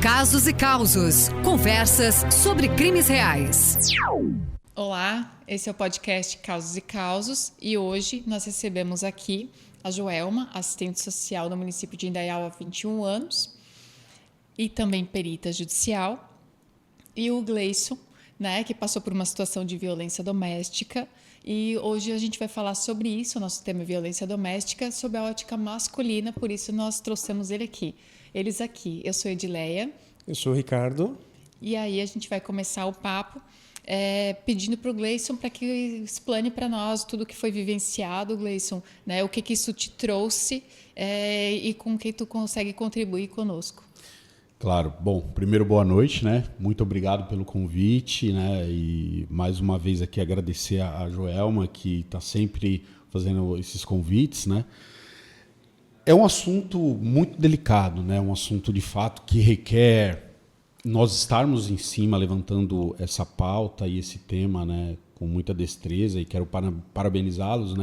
Casos e Causos. Conversas sobre crimes reais. Olá, esse é o podcast Casos e Causos e hoje nós recebemos aqui a Joelma, assistente social no município de Indaial há 21 anos e também perita judicial, e o Gleison, que passou por uma situação de violência doméstica, e hoje a gente vai falar sobre isso, o nosso tema é violência doméstica, sob a ótica masculina, por isso nós trouxemos eles aqui. Eu sou Edileia. Eu sou o Ricardo. E aí a gente vai começar o papo pedindo para o Gleison para que explane para nós tudo o que foi vivenciado, Gleison, o que isso te trouxe e com que tu consegue contribuir conosco. Claro. Bom, primeiro, boa noite, Muito obrigado pelo convite, E mais uma vez aqui agradecer a Joelma, que está sempre fazendo esses convites, É um assunto muito delicado, Um assunto de fato que requer nós estarmos em cima, levantando essa pauta e esse tema, com muita destreza, e quero parabenizá-los,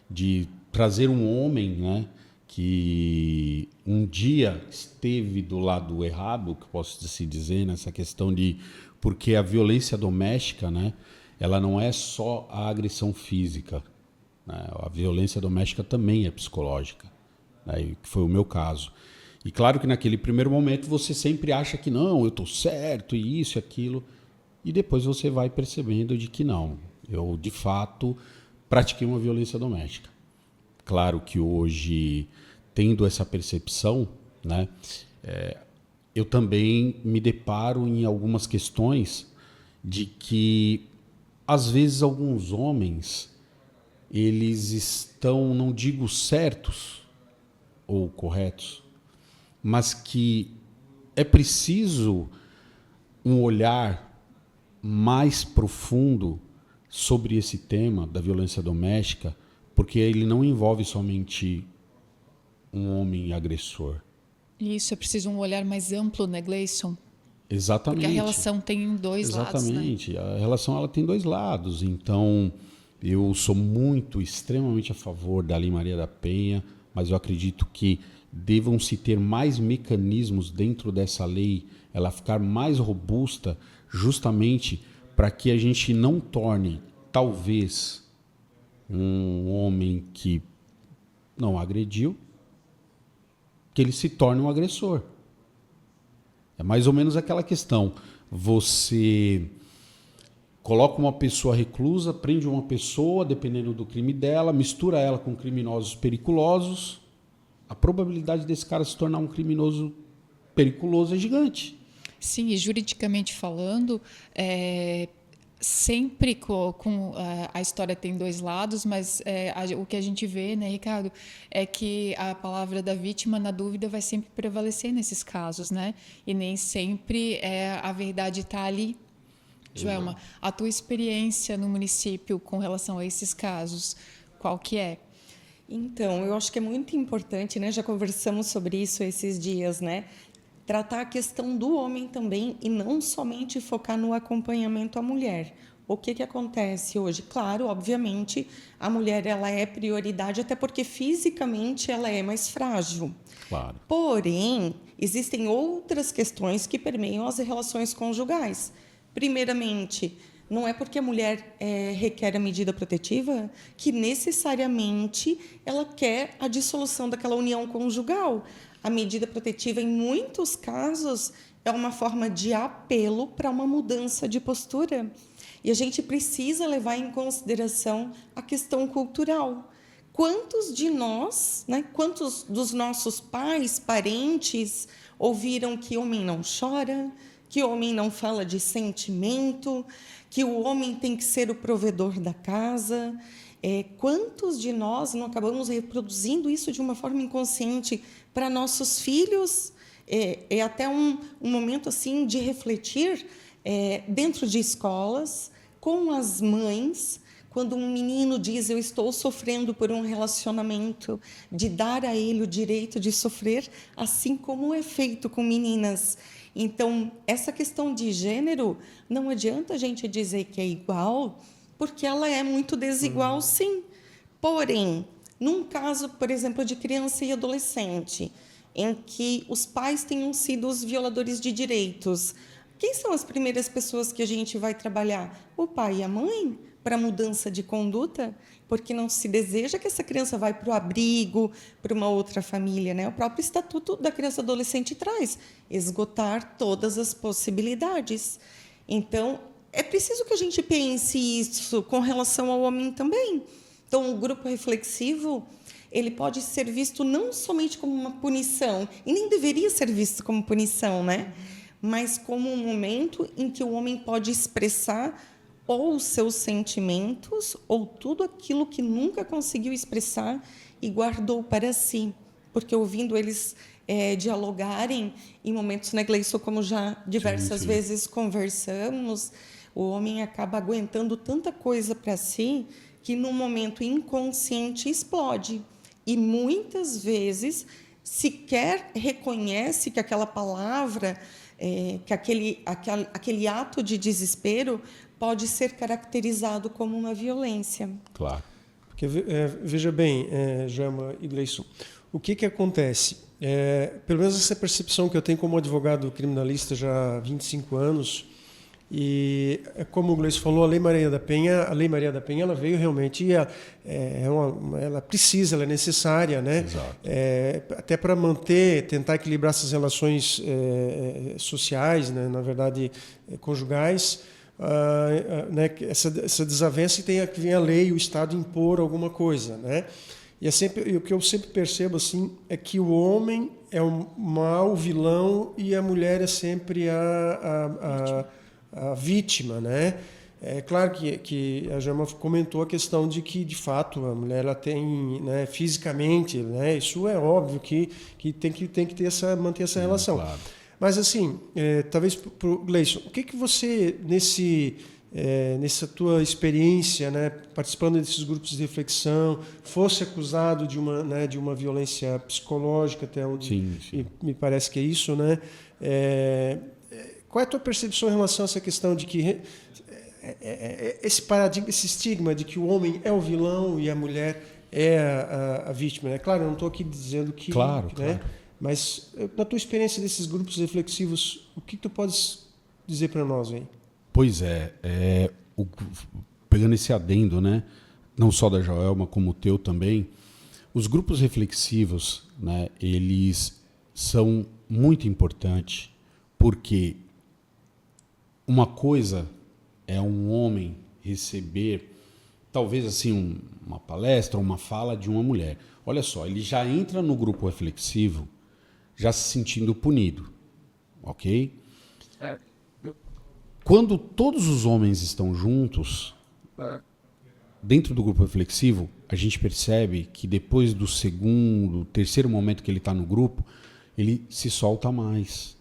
de trazer um homem, que um dia esteve do lado errado, que posso se dizer, nessa questão de... Porque a violência doméstica, ela não é só a agressão física, A violência doméstica também é psicológica, que foi o meu caso. E claro que naquele primeiro momento você sempre acha que não, eu estou certo, e isso e aquilo, e depois você vai percebendo de que não. Eu, de fato, pratiquei uma violência doméstica. Claro que hoje, tendo essa percepção, eu também me deparo em algumas questões de que, às vezes, alguns homens, eles estão, não digo certos ou corretos, mas que é preciso um olhar mais profundo sobre esse tema da violência doméstica, porque ele não envolve somente um homem agressor. Isso, é preciso um olhar mais amplo, Gleison? Exatamente. Porque a relação tem dois lados. Exatamente. A relação ela tem dois lados. Então, eu sou extremamente a favor da Lei Maria da Penha, mas eu acredito que devam-se ter mais mecanismos dentro dessa lei, ela ficar mais robusta, justamente para que a gente não torne, talvez, um homem que não agrediu, que ele se torne um agressor. É mais ou menos aquela questão. Você coloca uma pessoa reclusa, prende uma pessoa, dependendo do crime dela, mistura ela com criminosos periculosos, a probabilidade desse cara se tornar um criminoso periculoso é gigante. Sim, e juridicamente falando, sempre a história tem dois lados, mas o que a gente vê, Ricardo, é que a palavra da vítima, na dúvida, vai sempre prevalecer nesses casos, E nem sempre a verdade está ali. Joelma, a tua experiência no município com relação a esses casos, qual que é? Então, eu acho que é muito importante, já conversamos sobre isso esses dias, tratar a questão do homem também e não somente focar no acompanhamento à mulher. O que acontece hoje? Claro, obviamente, a mulher ela é prioridade, até porque fisicamente ela é mais frágil. Claro. Porém, existem outras questões que permeiam as relações conjugais. Primeiramente, não é porque a mulher requer a medida protetiva que necessariamente ela quer a dissolução daquela união conjugal. A medida protetiva, em muitos casos, é uma forma de apelo para uma mudança de postura. E a gente precisa levar em consideração a questão cultural. Quantos de nós, quantos dos nossos pais, parentes, ouviram que homem não chora, que o homem não fala de sentimento, que o homem tem que ser o provedor da casa? Quantos de nós não acabamos reproduzindo isso de uma forma inconsciente para nossos filhos? É até um momento assim de refletir dentro de escolas, com as mães, quando um menino diz eu estou sofrendo por um relacionamento, de dar a ele o direito de sofrer, assim como é feito com meninas. Então, essa questão de gênero, não adianta a gente dizer que é igual, porque ela é muito desigual, sim. Porém, num caso, por exemplo, de criança e adolescente, em que os pais tenham sido os violadores de direitos, quem são as primeiras pessoas que a gente vai trabalhar? O pai e a mãe, para mudança de conduta, porque não se deseja que essa criança vá para o abrigo, para uma outra família, né? O próprio Estatuto da Criança e Adolescente traz esgotar todas as possibilidades. Então, é preciso que a gente pense isso com relação ao homem também. Então, o grupo reflexivo, ele pode ser visto não somente como uma punição, e nem deveria ser visto como punição, né? Mas como um momento em que o homem pode expressar ou os seus sentimentos, ou tudo aquilo que nunca conseguiu expressar e guardou para si. Porque ouvindo eles dialogarem em momentos, né, Gleison, como já diversas vezes conversamos, o homem acaba aguentando tanta coisa para si que, num momento inconsciente, explode. E, muitas vezes, sequer reconhece que aquela palavra, que aquele ato de desespero pode ser caracterizado como uma violência. Claro. Porque, veja bem, Joelma e Gleison, o que acontece? Pelo menos essa percepção que eu tenho como advogado criminalista já há 25 anos, e como o Gleison falou, a Lei Maria da Penha ela veio realmente, ela precisa, ela é necessária, né? Até para tentar equilibrar essas relações sociais, né? Na verdade, conjugais, né? Essa desavença tem que vir a lei e o Estado impor alguma coisa, né? E o que eu sempre percebo assim é que o homem é o mau, o vilão, e a mulher é sempre a vítima, né? É claro que a Joelma comentou a questão de que, de fato, a mulher ela tem, né, fisicamente, né? Isso é óbvio que tem que ter manter essa relação. Claro. Mas assim, talvez para o Gleison, o que você nessa tua experiência, né, participando desses grupos de reflexão, fosse acusado de uma violência psicológica, até onde me parece que é isso, né? Qual é a tua percepção em relação a essa questão de que esse paradigma, esse estigma de que o homem é o vilão e a mulher é a vítima? É claro, eu não estou aqui dizendo que... Claro, né? claro. Mas, na tua experiência desses grupos reflexivos, o que tu podes dizer para nós aí? Pois pegando esse adendo, né, não só da Joelma, como o teu também, os grupos reflexivos, né, eles são muito importantes, porque uma coisa é um homem receber, talvez assim, uma palestra, uma fala de uma mulher. Olha só, ele já entra no grupo reflexivo já se sentindo punido, ok? Quando todos os homens estão juntos, dentro do grupo reflexivo, a gente percebe que depois do segundo, terceiro momento que ele está no grupo, ele se solta mais.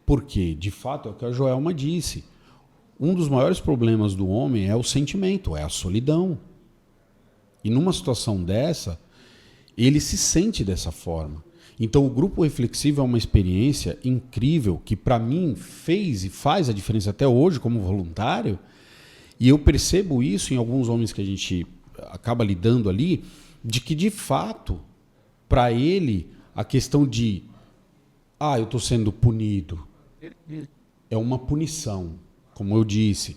Porque, de fato, é o que a Joelma disse. Um dos maiores problemas do homem é o sentimento, é a solidão. E numa situação dessa, ele se sente dessa forma. Então, o grupo reflexivo é uma experiência incrível que, para mim, fez e faz a diferença até hoje como voluntário. E eu percebo isso em alguns homens que a gente acaba lidando ali, de que, de fato, para ele, a questão de eu estou sendo punido, é uma punição. Como eu disse,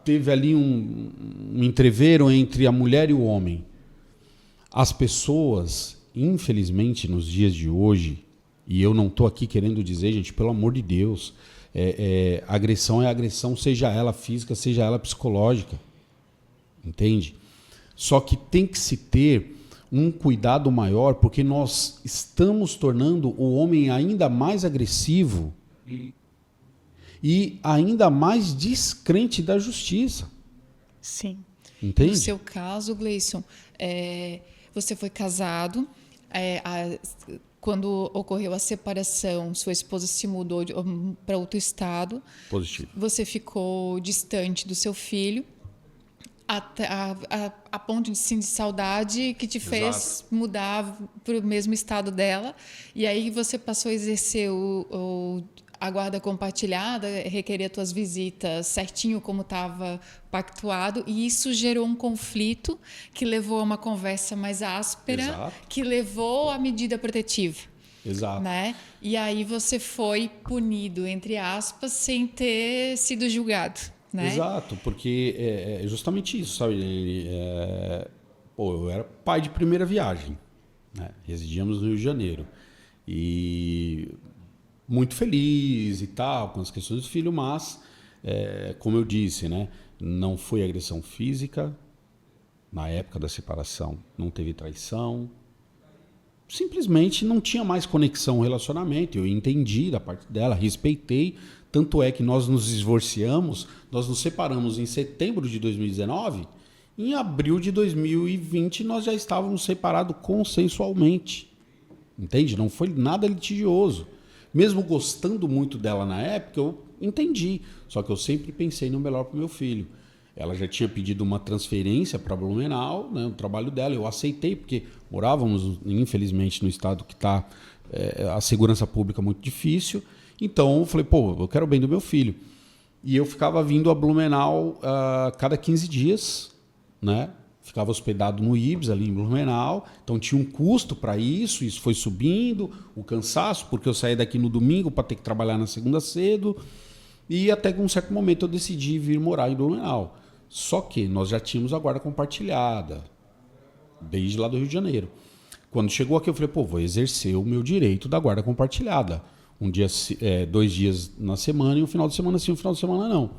teve ali um entrevero entre a mulher e o homem. As pessoas, infelizmente, nos dias de hoje, e eu não estou aqui querendo dizer, gente, pelo amor de Deus, agressão é agressão, seja ela física, seja ela psicológica. Entende? Só que tem que se ter um cuidado maior, porque nós estamos tornando o homem ainda mais agressivo e ainda mais descrente da justiça. Sim. Entende? No seu caso, Gleison, você foi casado, quando ocorreu a separação, sua esposa se mudou para outro estado. Positivo. Você ficou distante do seu filho, a ponto de sentir saudade que te fez mudar para o mesmo estado dela. E aí você passou a exercer a guarda compartilhada requeria tuas visitas certinho como estava pactuado, e isso gerou um conflito que levou a uma conversa mais áspera, Exato. que levou à medida protetiva. Exato. Né? E aí você foi punido, entre aspas, sem ter sido julgado. Né? Exato, porque é justamente isso, sabe? Eu era pai de primeira viagem, né? Residíamos no Rio de Janeiro. E muito feliz e tal, com as questões do filho, mas, como eu disse, né? Não foi agressão física, na época da separação não teve traição, simplesmente não tinha mais conexão, relacionamento. Eu entendi da parte dela, respeitei, tanto é que nós nos divorciamos, nós nos separamos em setembro de 2019, em abril de 2020 nós já estávamos separados consensualmente, entende? Não foi nada litigioso. Mesmo gostando muito dela na época, eu entendi, só que eu sempre pensei no melhor para o meu filho. Ela já tinha pedido uma transferência para Blumenau, né, o trabalho dela, eu aceitei, porque morávamos, infelizmente, no estado que está a segurança pública muito difícil. Então, eu falei, eu quero o bem do meu filho. E eu ficava vindo a Blumenau cada 15 dias, né? Ficava hospedado no Ibis, ali em Blumenau. Então, tinha um custo para isso foi subindo, o cansaço, porque eu saía daqui no domingo para ter que trabalhar na segunda cedo. E até que um certo momento eu decidi vir morar em Blumenau. Só que nós já tínhamos a guarda compartilhada, desde lá do Rio de Janeiro. Quando chegou aqui, eu falei, vou exercer o meu direito da guarda compartilhada. 2 dias na semana e um final de semana sim, um final de semana não.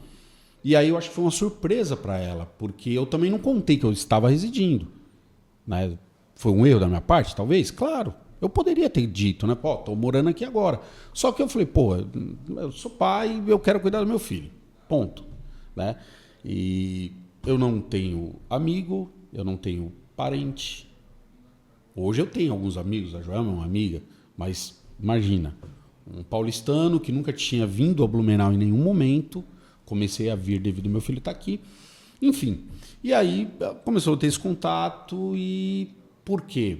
E aí eu acho que foi uma surpresa para ela, porque eu também não contei que eu estava residindo. Né? Foi um erro da minha parte, talvez? Claro. Eu poderia ter dito, né? Tô morando aqui agora. Só que eu falei, eu sou pai e eu quero cuidar do meu filho. Ponto. Né? E eu não tenho amigo, eu não tenho parente. Hoje eu tenho alguns amigos, a Joelma é uma amiga, mas imagina, um paulistano que nunca tinha vindo a Blumenau em nenhum momento, comecei a vir devido ao meu filho estar aqui. Enfim, e aí começou a ter esse contato e por quê?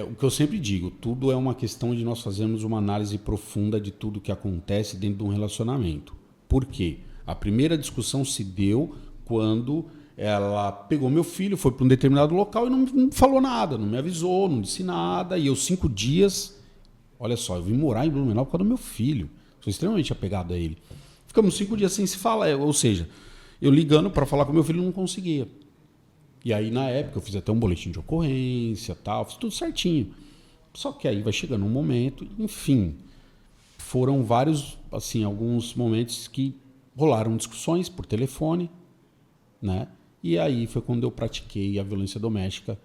O que eu sempre digo, tudo é uma questão de nós fazermos uma análise profunda de tudo que acontece dentro de um relacionamento. Por quê? A primeira discussão se deu quando ela pegou meu filho, foi para um determinado local e não falou nada, não me avisou, não disse nada. E eu 5 dias, olha só, eu vim morar em Blumenau por causa do meu filho. Sou extremamente apegado a ele. Ficamos 5 dias sem se falar, ou seja, eu ligando para falar com meu filho não conseguia. E aí, na época, eu fiz até um boletim de ocorrência, tal, fiz tudo certinho. Só que aí vai chegando um momento, enfim, foram vários, assim, alguns momentos que rolaram discussões por telefone, né? E aí foi quando eu pratiquei a violência doméstica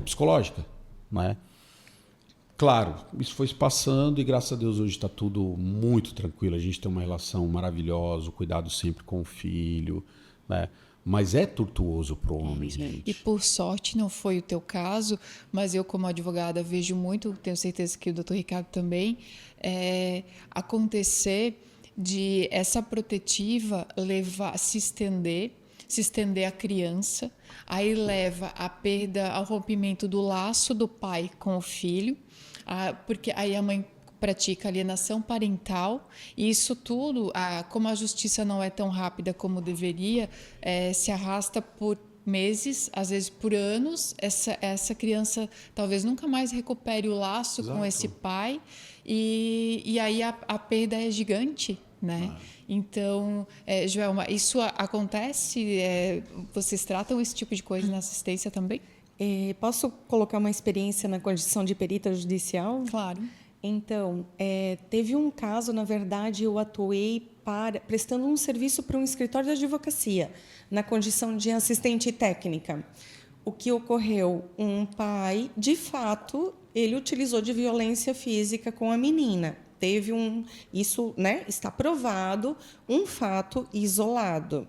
psicológica, né? Claro, isso foi se passando e graças a Deus hoje está tudo muito tranquilo. A gente tem uma relação maravilhosa, cuidado sempre com o filho, né? Mas é tortuoso para o homem, gente. E por sorte não foi o teu caso, mas eu como advogada vejo muito, tenho certeza que o Dr. Ricardo também, acontecer de essa protetiva se estender à criança, aí leva à perda, ao rompimento do laço do pai com o filho, porque aí a mãe pratica alienação parental, e isso tudo, como a justiça não é tão rápida como deveria, se arrasta por meses, às vezes por anos. Essa criança talvez nunca mais recupere o laço Exato. Com esse pai, e aí a perda é gigante, né? Então, Joelma, isso acontece? Vocês tratam esse tipo de coisa na assistência também? Posso colocar uma experiência na condição de perita judicial? Claro. Então, teve um caso, na verdade, eu atuei prestando um serviço para um escritório de advocacia, na condição de assistente técnica. O que ocorreu? Um pai, de fato, ele utilizou de violência física com a menina. Isso, né, está provado, um fato isolado.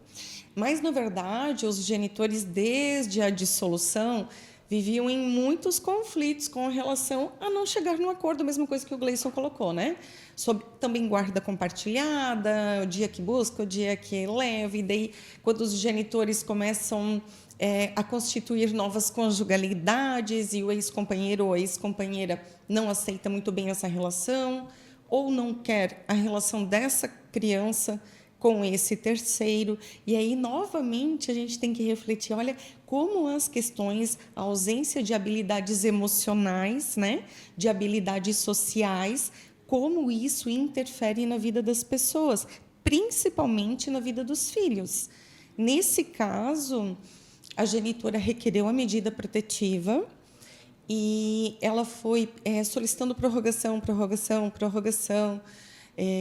Mas, na verdade, os genitores, desde a dissolução, viviam em muitos conflitos com relação a não chegar num acordo, a mesma coisa que o Gleison colocou, né? Sobre também guarda compartilhada, o dia que busca, o dia que leva, e daí, quando os genitores começam a constituir novas conjugalidades e o ex-companheiro ou a ex-companheira não aceita muito bem essa relação, ou não quer a relação dessa criança com esse terceiro. E aí, novamente, a gente tem que refletir, olha, como as questões, a ausência de habilidades emocionais, né, de habilidades sociais, como isso interfere na vida das pessoas, principalmente na vida dos filhos. Nesse caso, a genitora requereu a medida protetiva e ela foi solicitando prorrogação,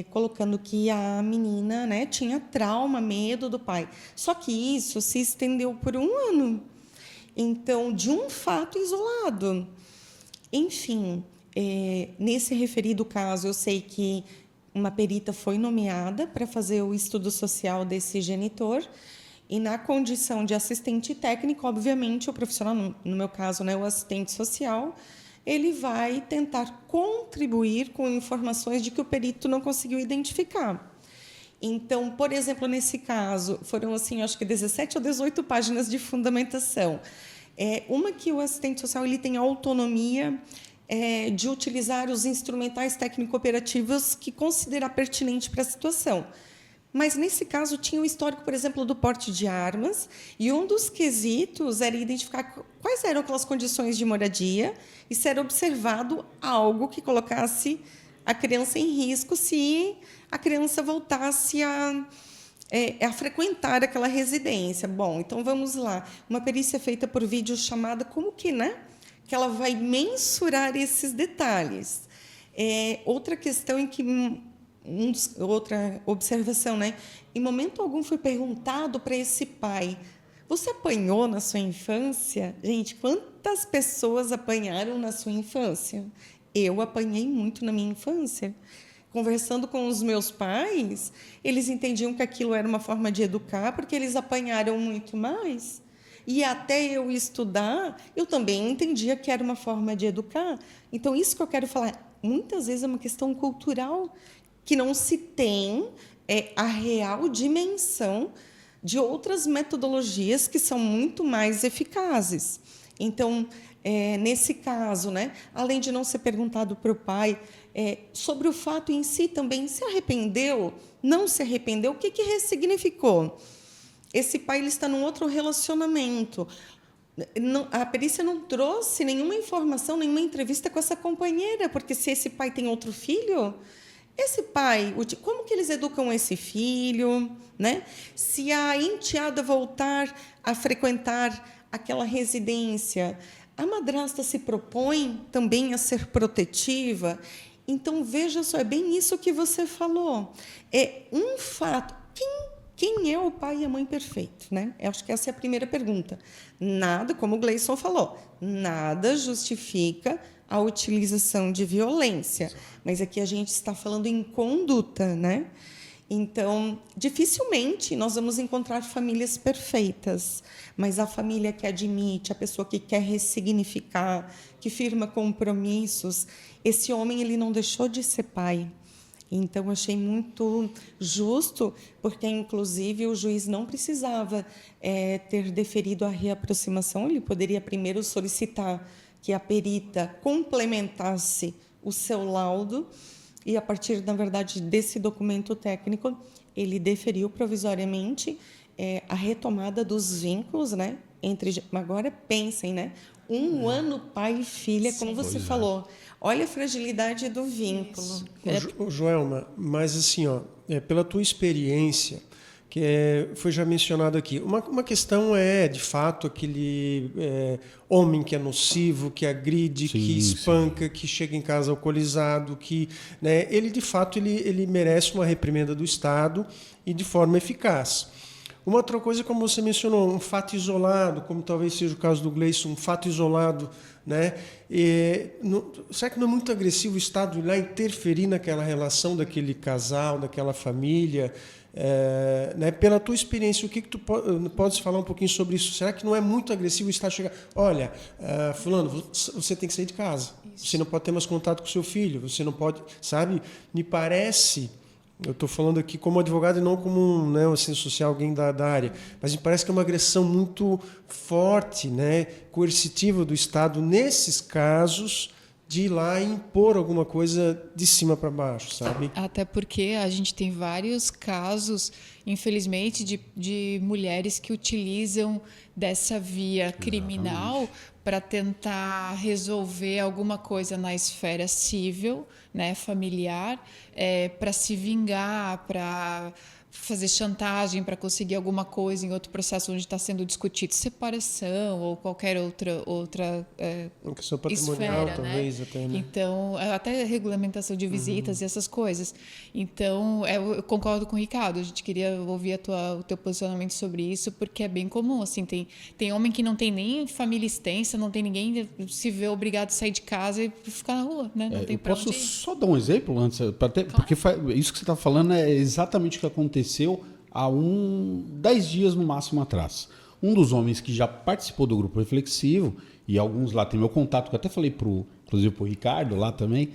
colocando que a menina, né, tinha trauma, medo do pai. Só que isso se estendeu por 1 ano. Então, de um fato isolado. Enfim, nesse referido caso, eu sei que uma perita foi nomeada para fazer o estudo social desse genitor. E, na condição de assistente técnico, obviamente, o profissional, no meu caso, né, o assistente social, ele vai tentar contribuir com informações de que o perito não conseguiu identificar. Então, por exemplo, nesse caso, foram, assim, acho que 17 ou 18 páginas de fundamentação. Uma que o assistente social ele tem autonomia de utilizar os instrumentais técnico-operativos que considerar pertinente para a situação. Mas, nesse caso, tinha o histórico, por exemplo, do porte de armas, e um dos quesitos era identificar quais eram aquelas condições de moradia e se era observado algo que colocasse a criança em risco se a criança voltasse a frequentar aquela residência. Bom, então vamos lá. Uma perícia feita por videochamada, como que, né? Que ela vai mensurar esses detalhes. Outra questão em que... outra observação, né? Em momento algum foi perguntado para esse pai: você apanhou na sua infância? Gente, quantas pessoas apanharam na sua infância? Eu apanhei muito na minha infância. Conversando com os meus pais, eles entendiam que aquilo era uma forma de educar, porque eles apanharam muito mais. E até eu estudar, eu também entendia que era uma forma de educar. Então, isso que eu quero falar, muitas vezes é uma questão cultural, que não se tem a real dimensão de outras metodologias que são muito mais eficazes. Então, nesse caso, né, além de não ser perguntado para o pai sobre o fato em si também, se arrependeu, não se arrependeu, o que ressignificou? Esse pai ele está num outro relacionamento. A perícia não trouxe nenhuma informação, nenhuma entrevista com essa companheira, porque se esse pai tem outro filho... Esse pai, como que eles educam esse filho, né? Se a enteada voltar a frequentar aquela residência, a madrasta se propõe também a ser protetiva. Então, veja só, é bem isso que você falou. É um fato. Quem é o pai e a mãe perfeito, né? Eu acho que essa é a primeira pergunta. Nada, como o Gleison falou, nada justifica a utilização de violência, mas aqui a gente está falando em conduta, né? Então, dificilmente nós vamos encontrar famílias perfeitas, mas a família que admite, a pessoa que quer ressignificar, que firma compromissos, esse homem ele não deixou de ser pai. Então, achei muito justo, porque, inclusive, o juiz não precisava ter deferido a reaproximação, ele poderia primeiro solicitar que a perita complementasse o seu laudo e, a partir, na verdade, desse documento técnico, ele deferiu provisoriamente a retomada dos vínculos, né? Agora, pensem, né? 1 ano pai e filha, como você falou. Olha a fragilidade do vínculo. Joelma, mas assim, pela tua experiência, que foi já mencionado aqui, uma questão de fato, aquele homem que é nocivo, que agride, que espanca, que chega em casa alcoolizado, que, né, ele, de fato, ele merece uma reprimenda do Estado e de forma eficaz. Uma outra coisa, como você mencionou, um fato isolado, como talvez seja o caso do Gleison, um fato isolado, né? Será que não é muito agressivo o Estado ir lá interferir naquela relação daquele casal, daquela família? Né? Pela tua experiência, o que tu podes falar um pouquinho sobre isso? Será que não é muito agressivo o Estado chegar? Olha, fulano, você tem que sair de casa. Isso. Você não pode ter mais contato com o seu filho. Você não pode, sabe? Me parece... Eu estou falando aqui como advogado e não como um assistente social, alguém da área, mas me parece que é uma agressão muito forte, né, coercitiva do Estado nesses casos de ir lá e impor alguma coisa de cima para baixo, sabe? Até porque a gente tem vários casos, infelizmente, de mulheres que utilizam dessa via criminal para tentar resolver alguma coisa na esfera civil, né, familiar, para se vingar, para fazer chantagem, para conseguir alguma coisa em outro processo onde está sendo discutido separação ou qualquer outra Uma questão patrimonial, esfera, talvez, né? até, né? Então, até regulamentação de visitas e essas coisas. Então, eu concordo com o Ricardo. A gente queria ouvir o teu posicionamento sobre isso, porque é bem comum. Assim, tem homem que não tem nem família extensa, não tem ninguém, se vê obrigado a sair de casa e ficar na rua, né? Não tem pra posso onde ir. só dar um exemplo antes? Porque isso que você está falando é exatamente o que aconteceu há 10 dias no máximo atrás. Um dos homens que já participou do grupo reflexivo, e alguns lá tem meu contato, que eu até falei inclusive para o Ricardo lá também,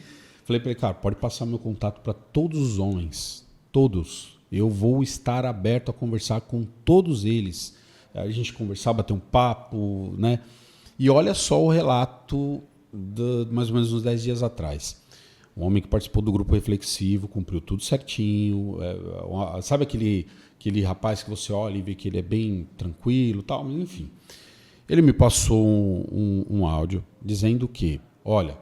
falei para ele, cara, pode passar meu contato para todos os homens, todos. Eu vou estar aberto a conversar com todos eles. A gente conversar, bater um papo, né? E olha só o relato de mais ou menos uns 10 dias atrás. Um homem que participou do grupo reflexivo, cumpriu tudo certinho. Sabe aquele rapaz que você olha e vê que ele é bem tranquilo, tal, mas enfim. Ele me passou um áudio dizendo que, olha,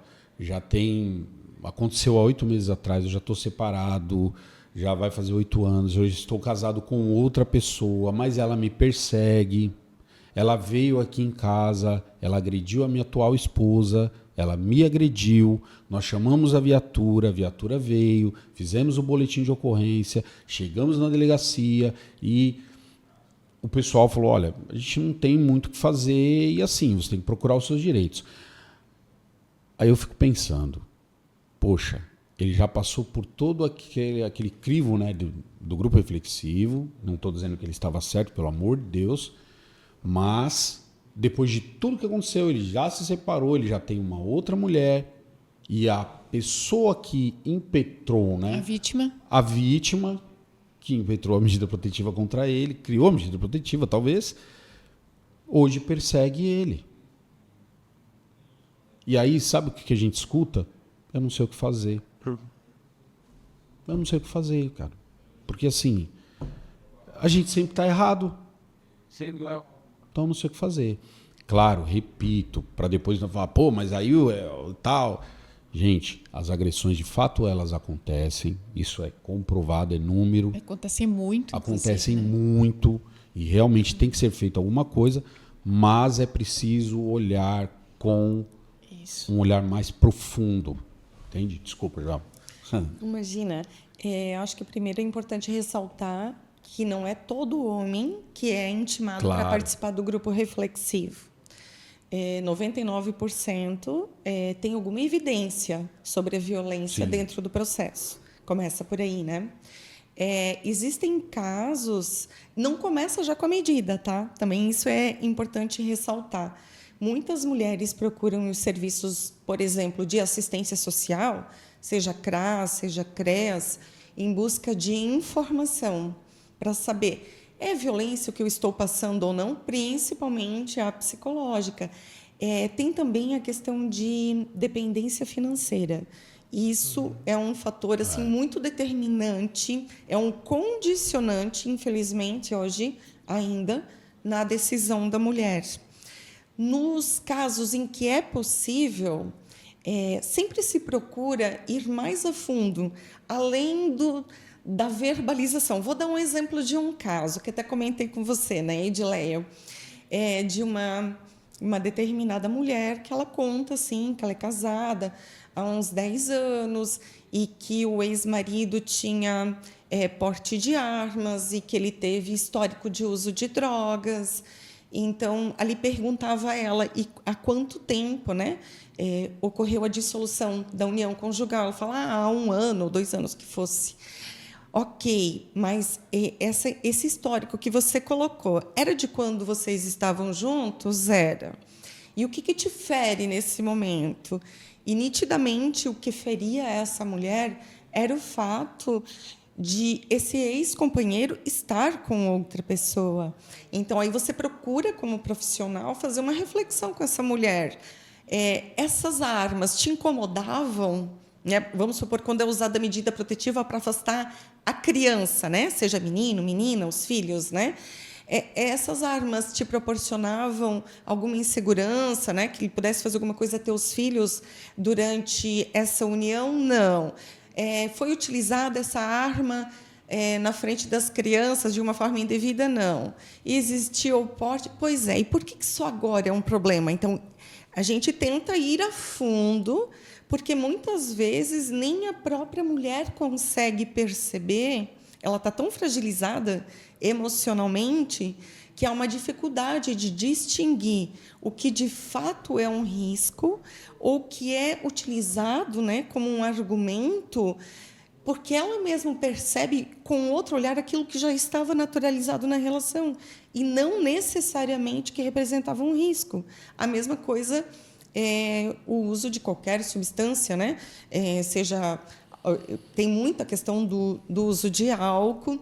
aconteceu há 8 meses atrás, eu já estou separado, já vai fazer 8 anos, eu estou casado com outra pessoa, mas ela me persegue. Ela veio aqui em casa, ela agrediu a minha atual esposa, ela me agrediu, nós chamamos a viatura veio, fizemos o boletim de ocorrência, chegamos na delegacia e o pessoal falou, olha, a gente não tem muito o que fazer e assim, você tem que procurar os seus direitos. Aí eu fico pensando, poxa, ele já passou por todo aquele crivo, né, do grupo reflexivo, não estou dizendo que ele estava certo, pelo amor de Deus, mas depois de tudo que aconteceu, ele já se separou, ele já tem uma outra mulher e a pessoa que impetrou, né? A vítima que impetrou a medida protetiva contra ele, criou a medida protetiva, talvez, hoje persegue ele. E aí, sabe o que a gente escuta? Eu não sei o que fazer. Eu não sei o que fazer, cara. Porque assim, a gente sempre está errado. Então não sei o que fazer. Claro, repito, para depois não falar, pô, mas aí tal. Gente, as agressões de fato elas acontecem, isso é comprovado, é número. Acontecem muito. Acontecem muito e realmente tem que ser feito alguma coisa, mas é preciso olhar com um olhar mais profundo. Entende? Desculpa, já. Imagina, acho que primeiro é importante ressaltar que não é todo homem que é intimado para participar do grupo reflexivo. 99% tem alguma evidência sobre a violência dentro do processo. Começa por aí, né? Existem casos... Não começa já com a medida, tá? Também isso é importante ressaltar. Muitas mulheres procuram os serviços, por exemplo, de assistência social, seja CRAS, seja CREAS, em busca de informação, para saber, é violência o que eu estou passando ou não, principalmente a psicológica. Tem também a questão de dependência financeira. Isso é um fator assim, muito determinante, é um condicionante, infelizmente, hoje ainda, na decisão da mulher. Nos casos em que é possível, sempre se procura ir mais a fundo, além da verbalização. Vou dar um exemplo de um caso, que até comentei com você, né, Edileia, de uma determinada mulher que ela conta assim, que ela é casada há uns 10 anos e que o ex-marido tinha porte de armas e que ele teve histórico de uso de drogas. Então, ali perguntava a ela há quanto tempo, né, ocorreu a dissolução da união conjugal. Ela fala, há 1 ano ou 2 anos que fosse. Ok, mas esse histórico que você colocou, era de quando vocês estavam juntos? Era. E o que te fere nesse momento? E, nitidamente, o que feria essa mulher era o fato de esse ex-companheiro estar com outra pessoa. Então, aí você procura, como profissional, fazer uma reflexão com essa mulher. essas armas te incomodavam, né? Vamos supor, quando é usada a medida protetiva para afastar a criança, né? Seja menino, menina, os filhos, né? Essas armas te proporcionavam alguma insegurança, né? Que ele pudesse fazer alguma coisa a teus filhos durante essa união? Não. Foi utilizada essa arma na frente das crianças de uma forma indevida? Não. Existiu o porte? Pois é. E por que isso agora é um problema? Então, a gente tenta ir a fundo, porque muitas vezes nem a própria mulher consegue perceber, ela está tão fragilizada emocionalmente que há uma dificuldade de distinguir o que de fato é um risco ou que é utilizado, né, como um argumento, porque ela mesma percebe com outro olhar aquilo que já estava naturalizado na relação e não necessariamente que representava um risco. A mesma coisa o uso de qualquer substância, né? Tem muita questão do uso de álcool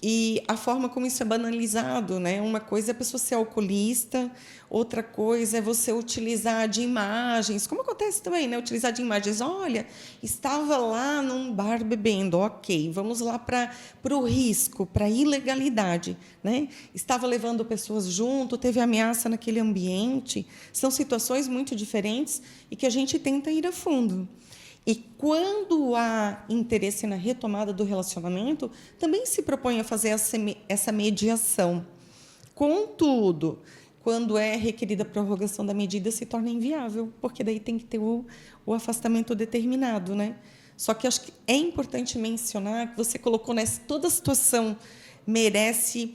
e a forma como isso é banalizado, né? Uma coisa é a pessoa ser alcoolista, outra coisa é você utilizar de imagens, como acontece também, né? Utilizar de imagens. Olha, estava lá num bar bebendo, ok, vamos lá para o risco, para a ilegalidade, né? Estava levando pessoas junto, teve ameaça naquele ambiente. São situações muito diferentes e que a gente tenta ir a fundo. E quando há interesse na retomada do relacionamento, também se propõe a fazer essa mediação. Contudo, quando é requerida a prorrogação da medida, se torna inviável, porque daí tem que ter o afastamento determinado, né? Só que acho que é importante mencionar que você colocou toda a situação merece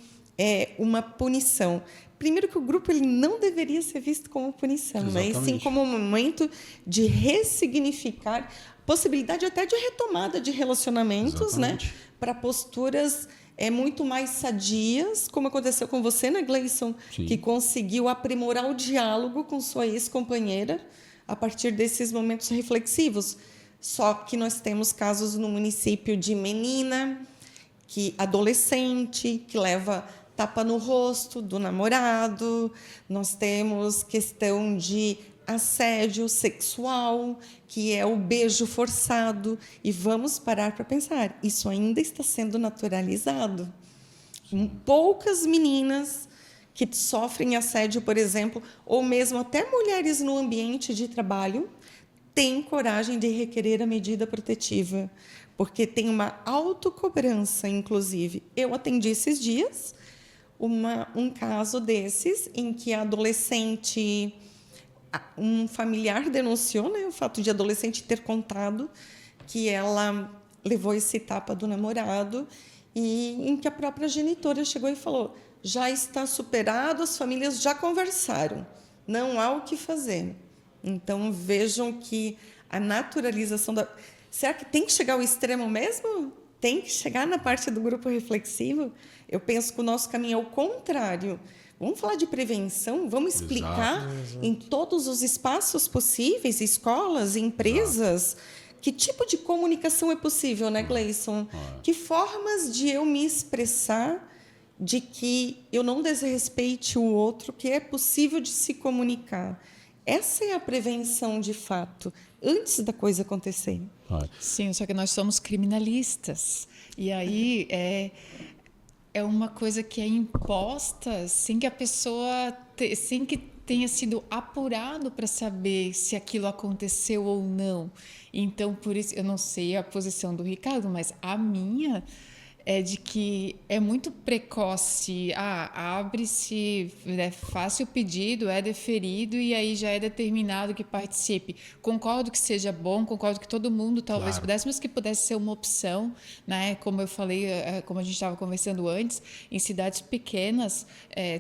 uma punição. Primeiro que o grupo ele não deveria ser visto como punição, né? E sim como um momento de ressignificar, possibilidade até de retomada de relacionamentos, né? Para posturas muito mais sadias, como aconteceu com você, né, Gleison? Sim. Que conseguiu aprimorar o diálogo com sua ex-companheira a partir desses momentos reflexivos. Só que nós temos casos no município de menina, adolescente, que leva tapa no rosto do namorado, nós temos questão de assédio sexual, que é o beijo forçado, e vamos parar para pensar, isso ainda está sendo naturalizado. Poucas meninas que sofrem assédio, por exemplo, ou mesmo até mulheres no ambiente de trabalho, têm coragem de requerer a medida protetiva, porque tem uma autocobrança, inclusive. Eu atendi esses dias um caso desses, em que a adolescente, um familiar denunciou, né, o fato de a adolescente ter contado que ela levou esse tapa do namorado, e em que a própria genitora chegou e falou: já está superado, as famílias já conversaram, não há o que fazer. Então, vejam que a naturalização da... Será que tem que chegar ao extremo mesmo? Tem que chegar na parte do grupo reflexivo? Eu penso que o nosso caminho é o contrário. Vamos falar de prevenção, vamos explicar em todos os espaços possíveis, escolas, empresas, que tipo de comunicação é possível, né, Gleison? Que formas de eu me expressar de que eu não desrespeite o outro, que é possível de se comunicar. Essa é a prevenção de fato, antes da coisa acontecer. Sim, só que nós somos criminalistas. E aí é uma coisa que é imposta sem que a pessoa... sem que tenha sido apurado para saber se aquilo aconteceu ou não. Então, por isso, eu não sei a posição do Ricardo, mas a minha é de que é muito precoce. Abre-se, faz-se o pedido, é deferido e aí já é determinado que participe. Concordo que seja bom, concordo que todo mundo talvez pudesse, mas que pudesse ser uma opção, né? Como eu falei, como a gente estava conversando antes, em cidades pequenas,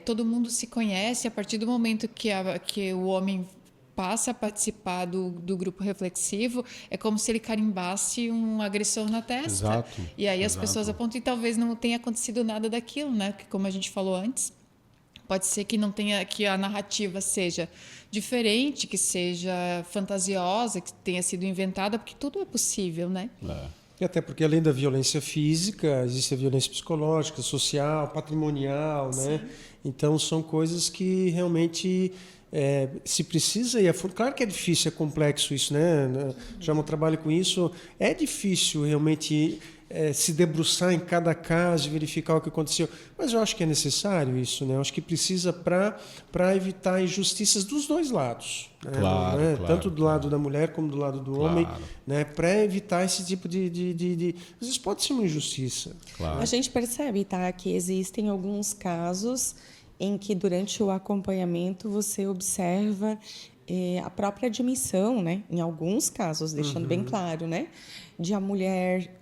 todo mundo se conhece. A partir do momento que o homem passa a participar do grupo reflexivo, é como se ele carimbasse um agressor na testa. Exato. E aí as pessoas apontam e talvez não tenha acontecido nada daquilo, né? Porque, como a gente falou antes, pode ser que não tenha, que a narrativa seja diferente, que seja fantasiosa, que tenha sido inventada, porque tudo é possível, né? E até porque, além da violência física, existe a violência psicológica, social, patrimonial, né? Então, são coisas que realmente se precisa ir a fundo. Claro que é difícil, é complexo isso, né? Já no trabalho com isso, é difícil realmente se debruçar em cada caso e verificar o que aconteceu. Mas eu acho que é necessário isso, né? Eu acho que precisa para evitar injustiças dos dois lados. Né? Claro, Né? claro, Tanto do lado da mulher como do lado do homem, né? Para evitar esse tipo de... Às vezes pode ser uma injustiça. Claro. A gente percebe, tá, que existem alguns casos em que durante o acompanhamento você observa a própria admissão, né? Em alguns casos, deixando bem claro, né? De a mulher,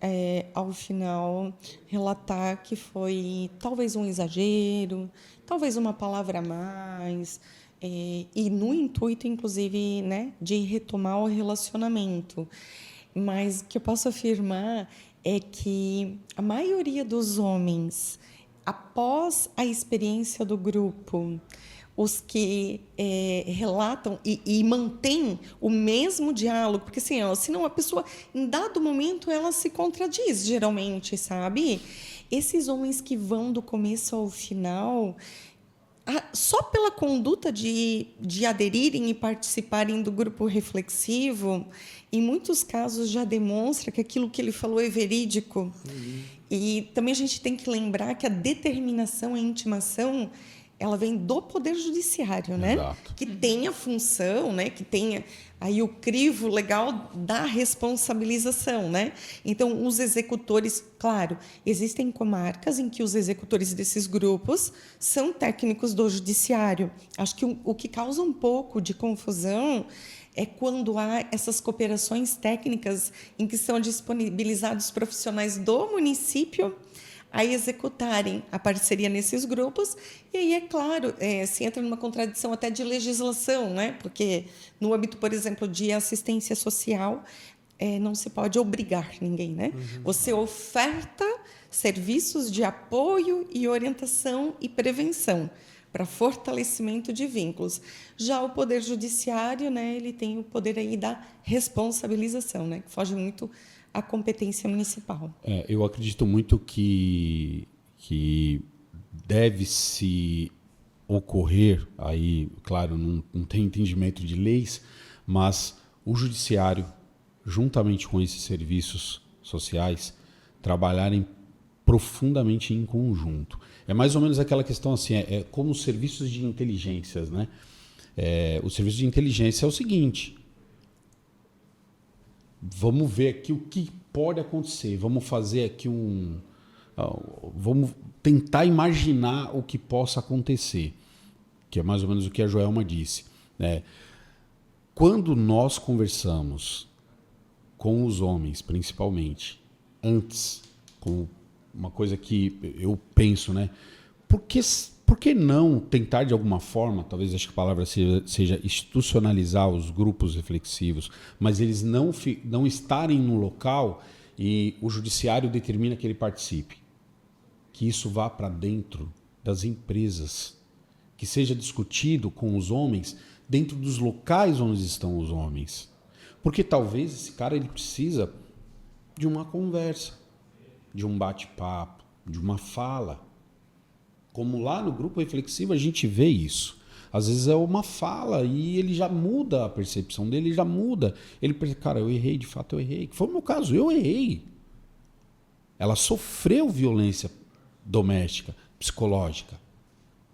ao final, relatar que foi talvez um exagero, talvez uma palavra a mais, e no intuito, inclusive, né, de retomar o relacionamento. Mas o que eu posso afirmar é que a maioria dos homens, após a experiência do grupo, os que relatam e mantêm o mesmo diálogo, porque assim, senão a pessoa, em dado momento, ela se contradiz, geralmente, sabe? Esses homens que vão do começo ao final, só pela conduta de aderirem e participarem do grupo reflexivo, em muitos casos já demonstra que aquilo que ele falou é verídico. E também a gente tem que lembrar que a determinação, a intimação, ela vem do Poder Judiciário, né? Exato. Que tem a função, né? Que tenha aí o crivo legal da responsabilização, né? Então, os executores, claro, existem comarcas em que os executores desses grupos são técnicos do Judiciário. Acho que o que causa um pouco de confusão é quando há essas cooperações técnicas em que são disponibilizados profissionais do município a executarem a parceria nesses grupos, e aí, é claro, se entra numa contradição até de legislação, né? Porque no âmbito, por exemplo, de assistência social, não se pode obrigar ninguém, né? Você oferta serviços de apoio e orientação e prevenção para fortalecimento de vínculos. Já o Poder Judiciário, né, ele tem o poder aí da responsabilização, né, que foge muito à competência municipal. Eu acredito muito que deve-se ocorrer, aí, claro, não tem entendimento de leis, mas o Judiciário, juntamente com esses serviços sociais, trabalharem profundamente em conjunto. É mais ou menos aquela questão assim, como os serviços de inteligências, né? O serviço de inteligência é o seguinte: vamos ver aqui o que pode acontecer, vamos fazer aqui vamos tentar imaginar o que possa acontecer, que é mais ou menos o que a Joelma disse, né? Quando nós conversamos com os homens, principalmente, antes, com uma coisa que eu penso, né? Por que não tentar de alguma forma, talvez acho que a palavra seja institucionalizar os grupos reflexivos, mas eles não estarem no local e o judiciário determina que ele participe? Que isso vá para dentro das empresas, que seja discutido com os homens dentro dos locais onde estão os homens. Porque talvez esse cara ele precisa de uma conversa, de um bate-papo, de uma fala. Como lá no grupo reflexivo a gente vê isso. Às vezes é uma fala e ele já muda a percepção dele, já muda. Ele pensa, cara, eu errei, de fato eu errei. Que foi o meu caso, eu errei. Ela sofreu violência doméstica, psicológica.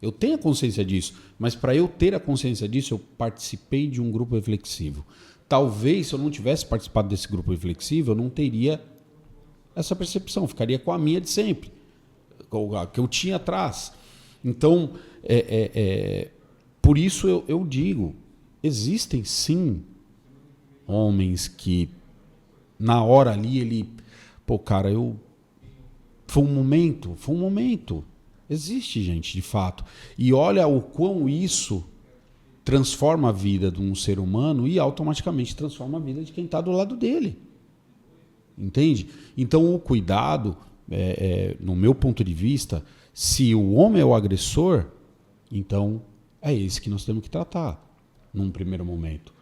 Eu tenho a consciência disso, mas para eu ter a consciência disso, eu participei de um grupo reflexivo. Talvez, se eu não tivesse participado desse grupo reflexivo, eu não teria essa percepção, ficaria com a minha de sempre, que eu tinha atrás. Então, por isso eu digo, existem sim homens que na hora ali cara, foi um momento. Existe gente, de fato. E olha o quão isso transforma a vida de um ser humano e automaticamente transforma a vida de quem está do lado dele. Entende? Então, o cuidado, no meu ponto de vista, se o homem é o agressor, então é esse que nós temos que tratar num primeiro momento.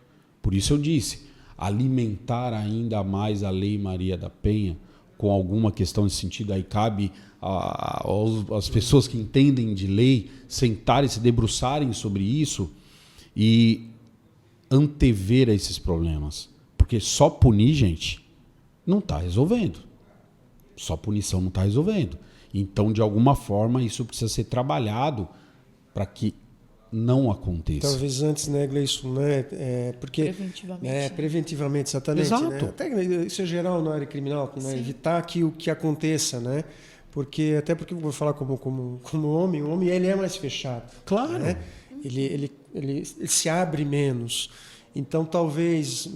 Por isso eu disse, alimentar ainda mais a Lei Maria da Penha, com alguma questão nesse sentido, aí cabe as pessoas que entendem de lei sentarem, se debruçarem sobre isso e antever a esses problemas. Porque só punir, gente, não está resolvendo. Só punição não está resolvendo. Então, de alguma forma, isso precisa ser trabalhado para que não aconteça. Talvez antes, né, Gleison, né? Porque preventivamente, exatamente. Exato. Né? Até isso é geral na área criminal, né? Evitar que o que aconteça, né? Até porque eu vou falar como homem, o homem ele é mais fechado. Claro. Né? Ele se abre menos. Então, talvez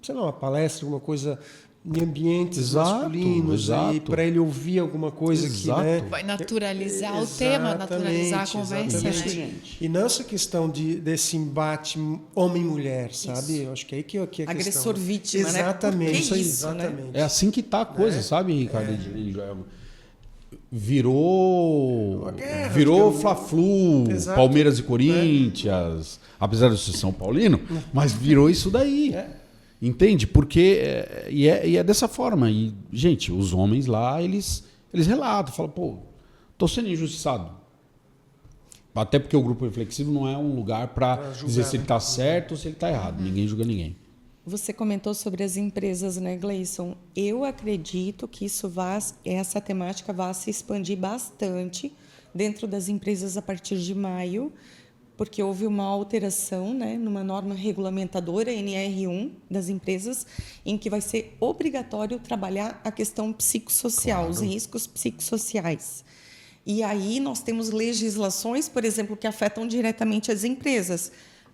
uma palestra, alguma coisa em ambientes masculinos, para ele ouvir alguma coisa que, né, vai naturalizar o tema, naturalizar a conversa, né? E não essa questão desse embate homem-mulher, sabe? Isso. Eu acho que é aí que é a questão. Agressor-vítima, exatamente, né? Isso, exatamente. Né? É assim que tá a coisa, sabe, Ricardo? Virou Fla-Flu, Palmeiras e Corinthians, apesar de ser São Paulino, mas virou isso daí. Entende? Porque é dessa forma. E, gente, os homens lá, eles relatam, falam, pô, tô sendo injustiçado. Até porque o grupo reflexivo não é um lugar para dizer se ele está certo ou se ele está errado. Ninguém julga ninguém. Você comentou sobre as empresas, né, Gleison? Eu acredito que essa temática vai se expandir bastante dentro das empresas a partir de maio, porque houve uma alteração, né, numa norma regulamentadora, NR1, das empresas, em que vai ser obrigatório trabalhar a questão psicossocial, os riscos psicossociais. E aí nós temos legislações, por exemplo, que afetam diretamente as empresas.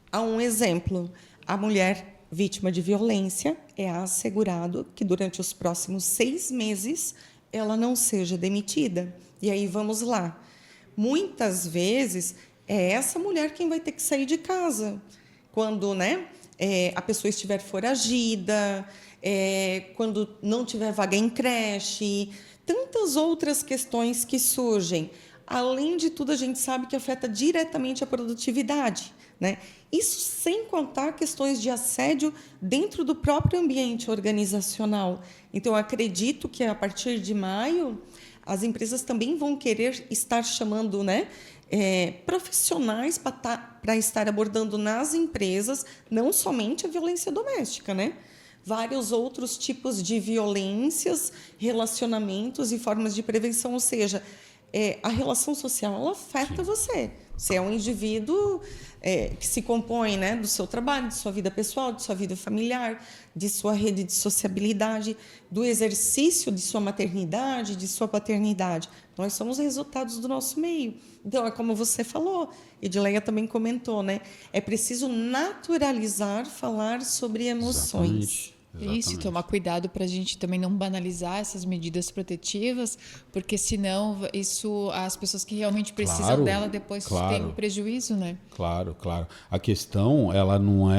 Há um exemplo, a mulher vítima de violência é assegurado que durante os próximos 6 meses ela não seja demitida. E aí vamos lá. Muitas vezes é essa mulher quem vai ter que sair de casa quando, né, a pessoa estiver foragida, quando não tiver vaga em creche, tantas outras questões que surgem. Além de tudo, a gente sabe que afeta diretamente a produtividade, né? Isso sem contar questões de assédio dentro do próprio ambiente organizacional. Então, eu acredito que a partir de maio as empresas também vão querer estar chamando, né, profissionais para estar abordando nas empresas não somente a violência doméstica, né? Vários outros tipos de violências, relacionamentos e formas de prevenção, ou seja, a relação social ela afeta você. Você é um indivíduo que se compõe, né, do seu trabalho, de sua vida pessoal, de sua vida familiar, de sua rede de sociabilidade, do exercício de sua maternidade, de sua paternidade. Nós somos resultados do nosso meio. Então, é como você falou, Edileia também comentou, né? É preciso naturalizar falar sobre emoções. Exatamente. Isso, tomar cuidado para a gente também não banalizar essas medidas protetivas, porque senão as pessoas que realmente precisam dela depois têm um prejuízo, né? Claro. A questão, ela não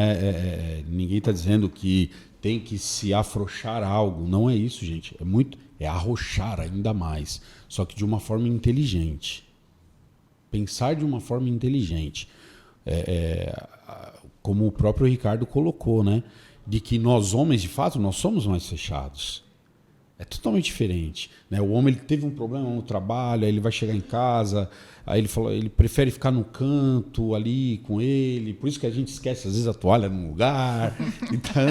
ninguém está dizendo que tem que se afrouxar algo. Não é isso, gente. É arrochar ainda mais. Só que de uma forma inteligente. Pensar de uma forma inteligente. Como o próprio Ricardo colocou, né? De que nós homens, de fato, nós somos mais fechados. É totalmente diferente, né? O homem ele teve um problema no trabalho, aí ele vai chegar em casa, aí ele prefere ficar no canto ali com ele, por isso que a gente esquece às vezes a toalha num lugar. Então,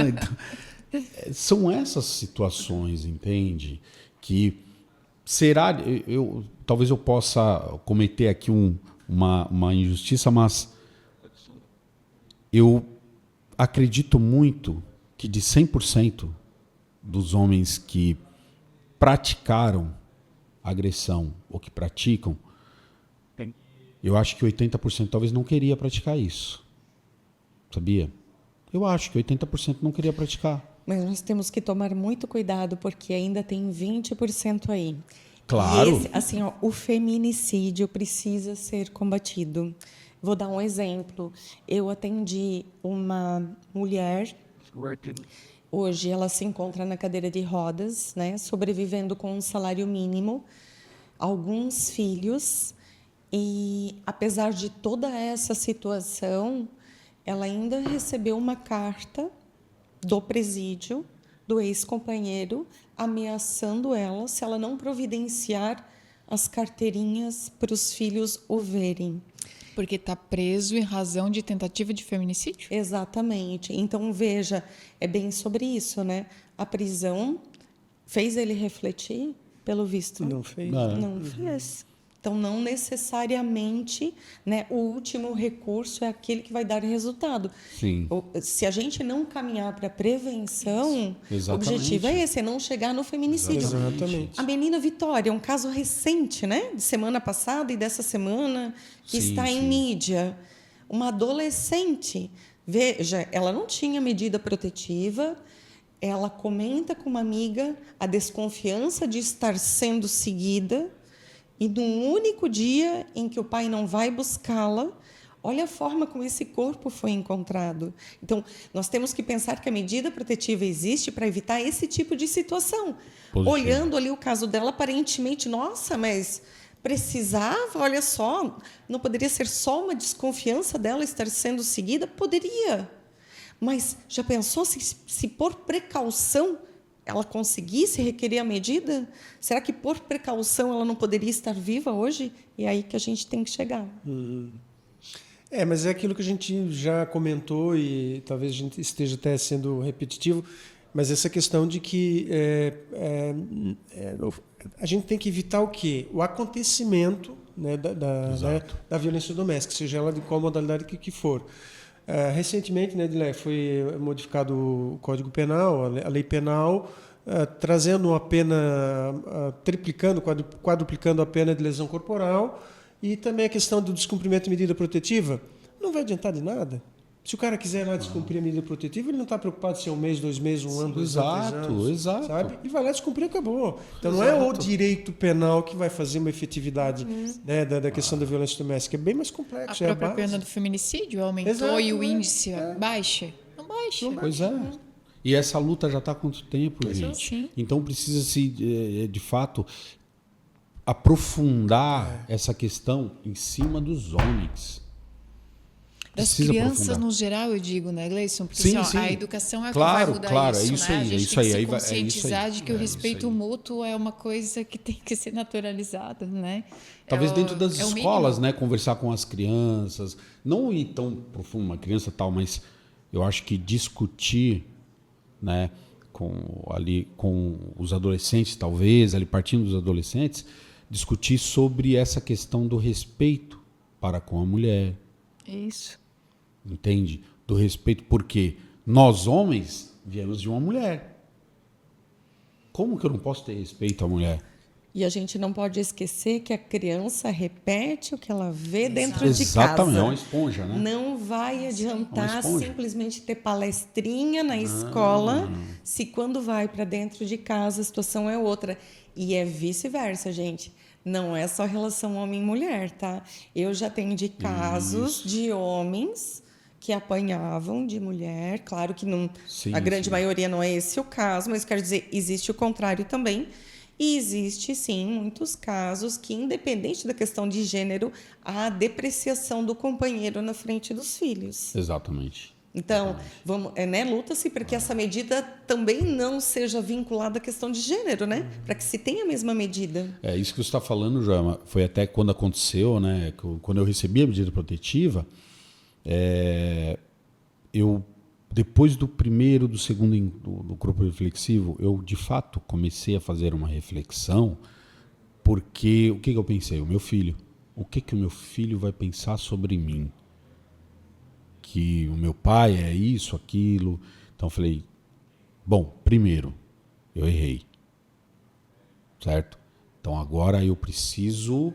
são essas situações, entende? Que talvez eu possa cometer aqui uma injustiça, mas eu acredito muito que de 100% dos homens que praticaram agressão ou que praticam, eu acho que 80% talvez não queria praticar isso. Sabia? Eu acho que 80% não queria praticar. Mas nós temos que tomar muito cuidado porque ainda tem 20% aí. Claro. E o feminicídio precisa ser combatido. Vou dar um exemplo. Eu atendi uma mulher, hoje ela se encontra na cadeira de rodas, né, sobrevivendo com um salário mínimo, alguns filhos, e apesar de toda essa situação, ela ainda recebeu uma carta do presídio do ex-companheiro ameaçando ela se ela não providenciar as carteirinhas para os filhos o verem. Porque está preso em razão de tentativa de feminicídio? Exatamente. Então, veja, é bem sobre isso, né? A prisão fez ele refletir, pelo visto? Não fez. Não fez. Então, não necessariamente, né, o último recurso é aquele que vai dar resultado. Sim. Se a gente não caminhar para a prevenção, o objetivo é esse, é não chegar no feminicídio. Exatamente. A menina Vitória, um caso recente, né, de semana passada e dessa semana, que está em mídia. Uma adolescente, veja, ela não tinha medida protetiva, ela comenta com uma amiga a desconfiança de estar sendo seguida. E no único dia em que o pai não vai buscá-la, olha a forma como esse corpo foi encontrado. Então, nós temos que pensar que a medida protetiva existe para evitar esse tipo de situação. Positivo. Olhando ali o caso dela, aparentemente, nossa, mas precisava, olha só, não poderia ser só uma desconfiança dela estar sendo seguida? Poderia. Mas já pensou se por precaução ela conseguisse requerer a medida? Será que, por precaução, ela não poderia estar viva hoje? E é aí que a gente tem que chegar. Mas é aquilo que a gente já comentou e talvez a gente esteja até sendo repetitivo, mas essa questão de que a gente tem que evitar o quê? O acontecimento, né, da violência doméstica, seja ela de qual modalidade que for. Recentemente, né, Edilé, foi modificado o Código Penal, a lei penal, trazendo uma pena, triplicando, quadruplicando a pena de lesão corporal, e também a questão do descumprimento de medida protetiva. Não vai adiantar de nada. Se o cara quiser lá descumprir a medida protetiva, ele não está preocupado se é 1 mês, 2 meses, 1 ano, 2 anos, 3 anos. Exato. Sabe? E vai lá descumprir e acabou. Então não é o direito penal que vai fazer uma efetividade, né, da questão da violência doméstica. É bem mais complexo. A própria pena do feminicídio aumentou e o índice baixa? Não baixa. Pois é. E essa luta já está há quanto tempo, gente? Sim. Então precisa-se, de fato, aprofundar essa questão em cima dos homens. Das crianças no geral, eu digo, né, Gleison? Porque sim, a educação é o que vai mudar isso, isso né? aí, a gente isso tem aí, que se aí conscientizar de que o respeito mútuo é uma coisa que tem que ser naturalizada, né? Talvez dentro das escolas, mínimo. né, conversar com as crianças, não ir tão profundo, uma criança tal, mas eu acho que discutir, né, com os adolescentes, talvez, ali partindo dos adolescentes, discutir sobre essa questão do respeito para com a mulher. Isso. Entende? Do respeito, porque nós, homens, viemos de uma mulher. Como que eu não posso ter respeito à mulher? E a gente não pode esquecer que a criança repete o que ela vê dentro de casa. Exatamente, é uma esponja, né? Não vai adiantar simplesmente ter palestrinha na escola, se quando vai para dentro de casa a situação é outra. E é vice-versa, gente. Não é só relação homem-mulher, tá? Eu já atendi casos de homens que apanhavam de mulher. Claro que não, a grande maioria não é esse o caso, mas quero dizer, existe o contrário também. E existe, sim, muitos casos que, independente da questão de gênero, há a depreciação do companheiro na frente dos filhos. Exatamente. Então, luta-se para que essa medida também não seja vinculada à questão de gênero, né? Para que se tenha a mesma medida. É isso que você está falando, Joelma. Foi até quando aconteceu, né? Quando eu recebi a medida protetiva, eu, depois do primeiro, do segundo do grupo reflexivo, eu de fato comecei a fazer uma reflexão, porque o que eu pensei? O meu filho. O que o meu filho vai pensar sobre mim? Que o meu pai é isso, aquilo. Então eu falei, bom, primeiro, eu errei. Certo? Então agora eu preciso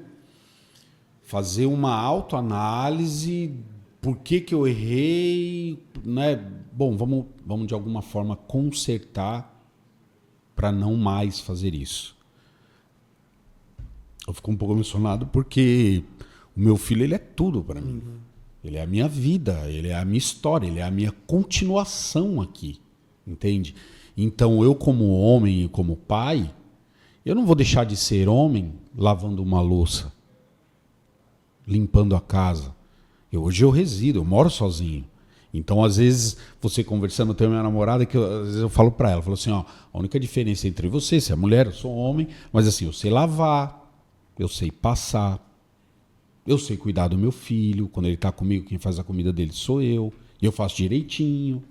fazer uma autoanálise, por que eu errei, né? Bom, vamos de alguma forma consertar para não mais fazer isso. Eu fico um pouco emocionado porque o meu filho, ele é tudo para mim. Ele é a minha vida, ele é a minha história, ele é a minha continuação aqui, entende? Então eu, como homem e como pai, eu não vou deixar de ser homem lavando uma louça, limpando a casa. Hoje eu resido, eu moro sozinho. Então, às vezes, você conversando, eu tenho minha namorada, que às vezes eu falo para ela, falo assim, ó, a única diferença entre você é mulher, eu sou homem, mas assim, eu sei lavar, eu sei passar, eu sei cuidar do meu filho, quando ele está comigo, quem faz a comida dele sou eu faço direitinho.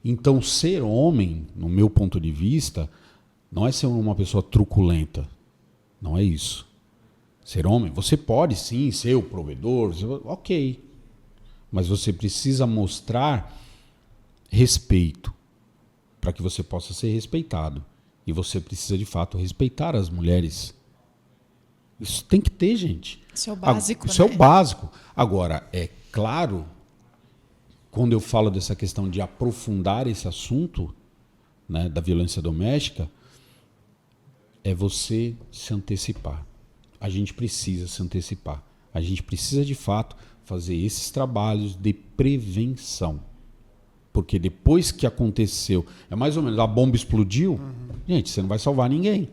Então, ser homem, no meu ponto de vista, não é ser uma pessoa truculenta, não é isso. Ser homem, você pode sim ser o provedor, ok. Mas você precisa mostrar respeito para que você possa ser respeitado. E você precisa, de fato, respeitar as mulheres. Isso tem que ter, gente. Isso é o básico, Isso né? é o básico. Agora, é claro, quando eu falo dessa questão de aprofundar esse assunto, né, da violência doméstica, é você se antecipar. A gente precisa se antecipar. A gente precisa, de fato, fazer esses trabalhos de prevenção. Porque depois que aconteceu, é mais ou menos, a bomba explodiu, gente, você não vai salvar ninguém.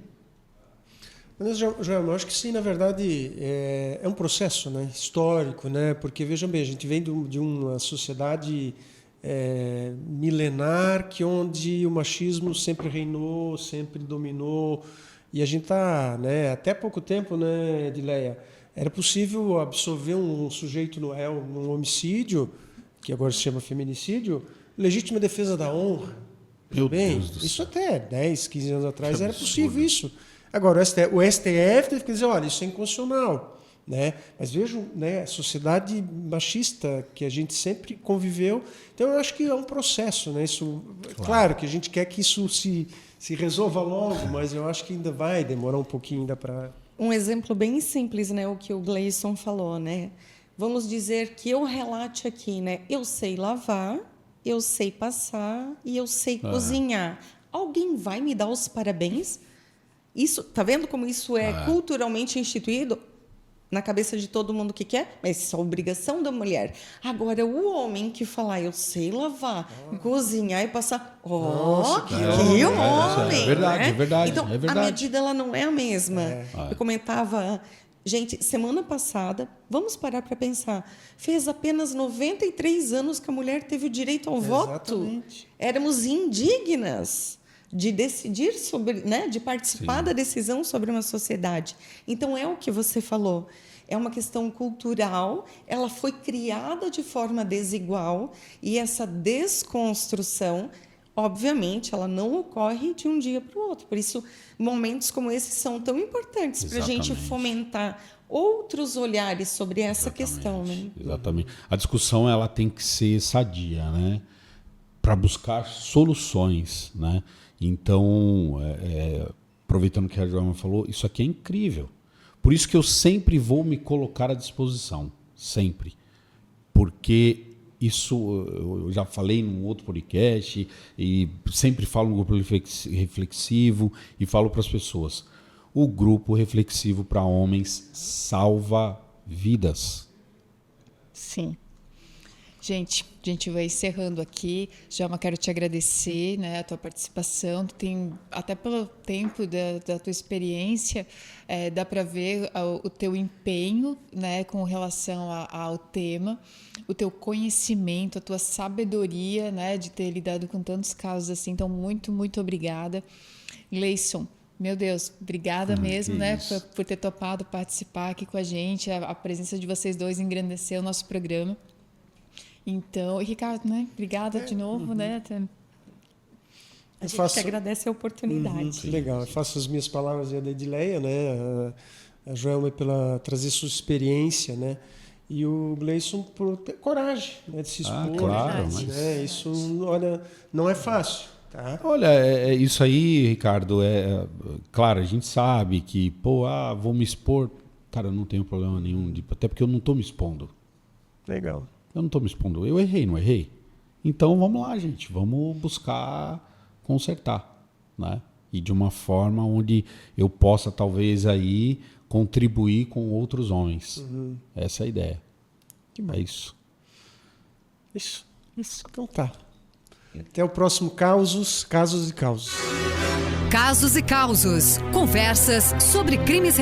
Mas, Joelma, eu acho que sim, na verdade, é um processo, né, histórico, né, porque, vejam bem, a gente vem de uma sociedade milenar onde o machismo sempre reinou, sempre dominou, e a gente está, né, até pouco tempo, né, Edileia, era possível absolver um sujeito num homicídio, que agora se chama feminicídio, legítima defesa da honra. Meu Bem, Deus do isso céu. até 10, 15 anos atrás Que era absurdo. possível isso. Agora, o STF teve que dizer, olha, isso é inconstitucional. Né? Mas vejam, né, a sociedade machista que a gente sempre conviveu. Então, eu acho que é um processo. Né? Isso, claro que a gente quer que isso se resolva logo, mas eu acho que ainda vai demorar um pouquinho ainda para... Um exemplo bem simples, né, o que o Gleison falou, né? Vamos dizer que eu relate aqui, né? Eu sei lavar, eu sei passar e eu sei cozinhar. Alguém vai me dar os parabéns? Isso, tá vendo como isso é culturalmente instituído na cabeça de todo mundo que quer? Mas isso é obrigação da mulher. Agora, o homem que falar, eu sei lavar, cozinhar e passar, Nossa, que que homem! É verdade, né? é verdade. Então, é verdade. a medida ela não é a mesma. Eu comentava, gente, semana passada, vamos parar para pensar, fez apenas 93 anos que a mulher teve o direito ao voto. Exatamente. Éramos indignas de decidir sobre, né, de participar da decisão sobre uma sociedade. Então, é o que você falou. É uma questão cultural, ela foi criada de forma desigual e essa desconstrução, obviamente, ela não ocorre de um dia para o outro. Por isso, momentos como esses são tão importantes para a gente fomentar outros olhares sobre essa questão. Né? Exatamente. A discussão ela tem que ser sadia, né? Para buscar soluções, né? Então, aproveitando que a Joelma falou, isso aqui é incrível. Por isso que eu sempre vou me colocar à disposição, sempre. Porque isso, eu já falei num outro podcast e sempre falo no grupo reflexivo e falo para as pessoas. O grupo reflexivo para homens salva vidas. Sim. Gente, a gente vai encerrando aqui. Joelma, quero te agradecer, né, a tua participação. Tu tem, até pelo tempo da tua experiência, dá para ver o teu empenho, né, com relação ao tema, o teu conhecimento, a tua sabedoria, né, de ter lidado com tantos casos assim. Então, muito, muito obrigada. Gleison, meu Deus, obrigada mesmo, né, por ter topado participar aqui com a gente. A presença de vocês dois engrandeceu o nosso programa. Então, Ricardo, né? Obrigada de novo, né? A gente que agradece a oportunidade. Legal, eu faço as minhas palavras e a da Edileia, né? A Joelma pela trazer sua experiência, né? E o Gleison por ter coragem, né, de se expor. Claro, né? Isso, olha, não é fácil. Tá? Olha, isso aí, Ricardo, claro, a gente sabe que, vou me expor. Cara, eu não tenho problema nenhum, até porque eu não estou me expondo. Legal. Eu não estou me expondo. Eu errei, não errei? Então vamos lá, gente. Vamos buscar consertar, né? E de uma forma onde eu possa, talvez, aí contribuir com outros homens. Essa é a ideia. É isso. Isso. Então tá. Até o próximo Casos e Causos. Casos e Causos. Conversas sobre crimes